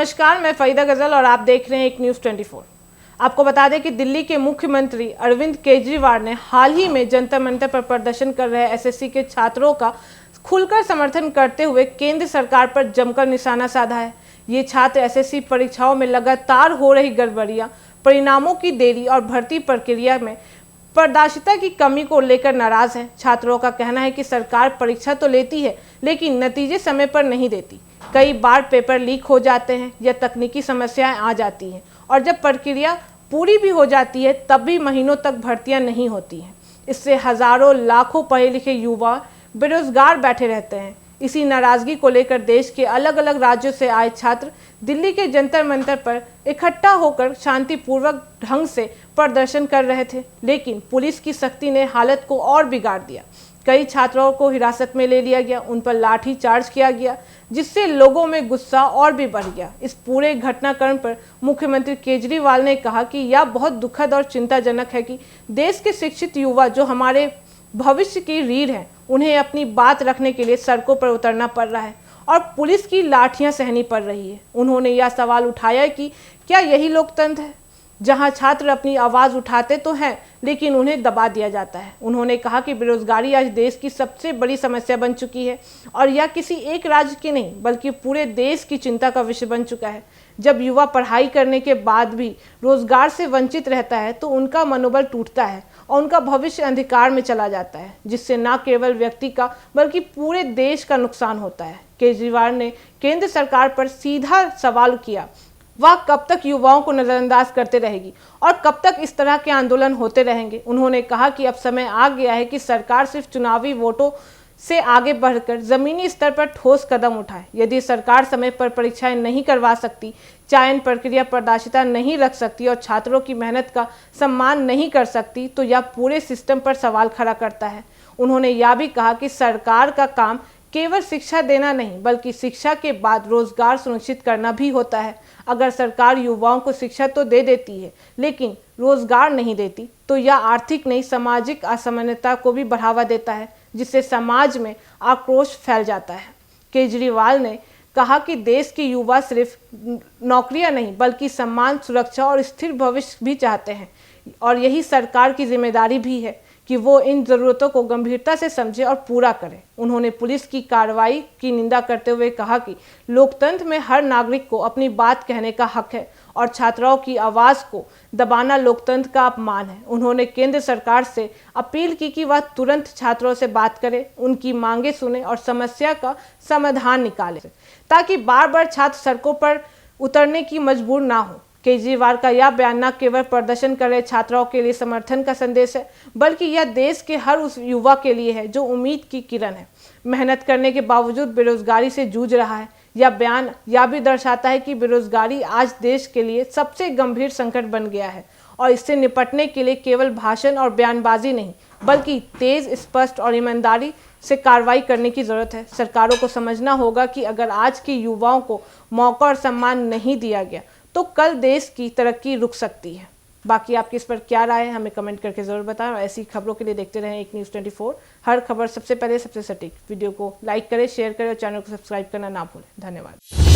नमस्कार, मैं फरीदा गजल और आप देख रहे हैं एक न्यूज़ 24। आपको बता दें कि दिल्ली के मुख्यमंत्री अरविंद केजरीवाल ने हाल ही में जंतर मंतर पर प्रदर्शन कर रहे एसएससी के छात्रों का खुलकर समर्थन करते हुए केंद्र सरकार पर जमकर निशाना साधा है। ये छात्र एसएससी परीक्षाओं में लगातार हो रही गड़बड़ियां, परिणामों की देरी और भर्ती प्रक्रिया में पारदर्शिता की कमी को लेकर नाराज हैं। छात्रों का कहना है कि सरकार परीक्षा तो लेती है लेकिन नतीजे समय पर नहीं देती। कई बार पेपर लीक हो जाते हैं या तकनीकी समस्याएं आ जाती हैं और जब प्रक्रिया पूरी भी हो जाती है तब भी महीनों तक भर्तियां नहीं होती हैं। इससे हजारों लाखों पढ़े लिखे युवा बेरोजगार बैठे रहते हैं। इसी नाराजगी को लेकर देश के अलग अलग राज्यों से आए छात्र दिल्ली के जंतर मंतर पर इकट्ठा होकर शांतिपूर्वक ढंग से प्रदर्शन कर रहे थे, लेकिन पुलिस की सख्ती ने हालत को और बिगाड़ दिया। कई छात्रों को हिरासत में ले लिया गया, उन पर लाठी चार्ज किया गया, जिससे लोगों में गुस्सा और भी बढ़ गया। इस पूरे घटनाक्रम पर मुख्यमंत्री केजरीवाल ने कहा कि यह बहुत दुखद और चिंताजनक है कि देश के शिक्षित युवा जो हमारे भविष्य की रीढ़ हैं, उन्हें अपनी बात रखने के लिए सड़कों पर उतरना पड़ रहा है और पुलिस की लाठियां सहनी पड़ रही है। उन्होंने यह सवाल उठाया कि क्या यही लोकतंत्र है, जहां छात्र अपनी आवाज़ उठाते तो हैं लेकिन उन्हें दबा दिया जाता है। उन्होंने कहा कि बेरोजगारी आज देश की सबसे बड़ी समस्या बन चुकी है और यह किसी एक राज्य की नहीं बल्कि पूरे देश की चिंता का विषय बन चुका है। जब युवा पढ़ाई करने के बाद भी रोजगार से वंचित रहता है तो उनका मनोबल टूटता है और उनका भविष्य अंधकार में चला जाता है, जिससे न केवल व्यक्ति का बल्कि पूरे देश का नुकसान होता है। केजरीवाल ने केंद्र सरकार पर सीधा सवाल किया, वह कब तक युवाओं को नजरअंदाज करते रहेगी और कब तक इस तरह के आंदोलन होते रहेंगे। उन्होंने कहा कि अब समय आ गया है कि सरकार सिर्फ चुनावी वोटों से आगे बढ़कर जमीनी स्तर पर ठोस कदम उठाए। यदि सरकार समय पर परीक्षाएं नहीं करवा सकती, चयन प्रक्रिया पारदर्शिता नहीं रख सकती और छात्रों की मेहनत का सम्मान नहीं कर सकती तो यह पूरे सिस्टम पर सवाल खड़ा करता है। उन्होंने यह भी कहा कि सरकार का काम केवल शिक्षा देना नहीं बल्कि शिक्षा के बाद रोजगार सुनिश्चित करना भी होता है। अगर सरकार युवाओं को शिक्षा तो दे देती है लेकिन रोजगार नहीं देती तो यह आर्थिक नहीं सामाजिक असमानता को भी बढ़ावा देता है, जिससे समाज में आक्रोश फैल जाता है। केजरीवाल ने कहा कि देश के युवा सिर्फ नौकरियां नहीं बल्कि सम्मान, सुरक्षा और स्थिर भविष्य भी चाहते हैं और यही सरकार की जिम्मेदारी भी है कि वो इन ज़रूरतों को गंभीरता से समझे और पूरा करे। उन्होंने पुलिस की कार्रवाई की निंदा करते हुए कहा कि लोकतंत्र में हर नागरिक को अपनी बात कहने का हक है और छात्राओं की आवाज़ को दबाना लोकतंत्र का अपमान है। उन्होंने केंद्र सरकार से अपील की कि वह तुरंत छात्रों से बात करे, उनकी मांगे सुने और समस्या का समाधान निकाले ताकि बार बार छात्र सड़कों पर उतरने की मजबूर ना हो। केजरीवाल का यह बयान न केवल प्रदर्शन कर रहे छात्राओं के लिए समर्थन का संदेश है बल्कि यह देश के हर उस युवा के लिए है जो उम्मीद की किरण है, मेहनत करने के बावजूद बेरोजगारी से जूझ रहा है। यह बयान यह भी दर्शाता है कि बेरोजगारी आज देश के लिए सबसे गंभीर संकट बन गया है और इससे निपटने के लिए केवल भाषण और बयानबाजी नहीं बल्कि तेज, स्पष्ट और ईमानदारी से कार्रवाई करने की ज़रूरत है। सरकारों को समझना होगा कि अगर आज के युवाओं को मौका और सम्मान नहीं दिया गया तो कल देश की तरक्की रुक सकती है। बाकी आपकी इस पर क्या राय है हमें कमेंट करके ज़रूर बताएं और ऐसी खबरों के लिए देखते रहें एक न्यूज़ 24। हर खबर सबसे पहले सबसे सटीक। वीडियो को लाइक करें, शेयर करें और चैनल को सब्सक्राइब करना ना भूलें। धन्यवाद।